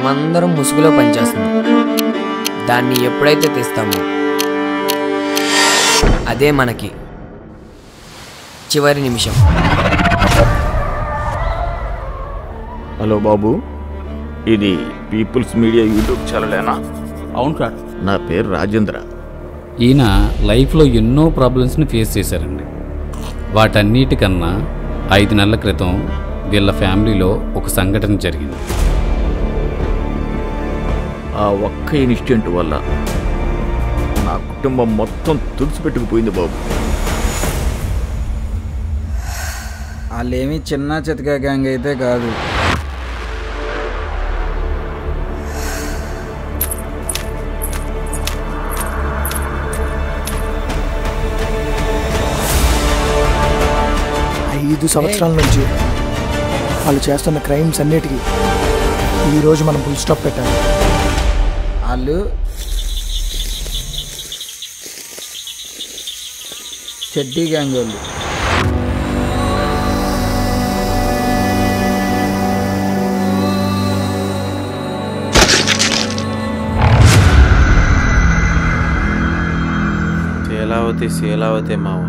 మనమందరం ముసుగులో పనిచేస్తున్నాం. దాన్ని ఎప్పుడైతే తీస్తామో అదే మనకి చివరి నిమిషం. హలో బాబు, ఇది పీపుల్స్ మీడియా యూట్యూబ్ ఛానలేనా? అవును సార్. నా పేరు రాజేంద్ర. ఈయన లైఫ్లో ఎన్నో ప్రాబ్లమ్స్ని ఫేస్ చేశారండి. వాటన్నిటికన్నా 5 నెలల క్రితం వీళ్ళ ఫ్యామిలీలో ఒక సంఘటన జరిగింది. ఆ ఒక్క ఇన్సిడెంట్ వల్ల నా కుటుంబం మొత్తం తుడిచిపెట్టుకుపోయింది బాబు. వాళ్ళేమీ చిన్న చితకా గ్యాంగ్ అయితే కాదు. ఐదు సంవత్సరాల నుంచి వాళ్ళు చేస్తున్న క్రైమ్స్ అన్నిటికీ ఈరోజు మనం ఫుల్ స్టాప్ పెట్టాలి. వాళ్ళు చెడ్డీ గ్యాంగ్ వాళ్ళు. శీలావతి శీలావతి మావ,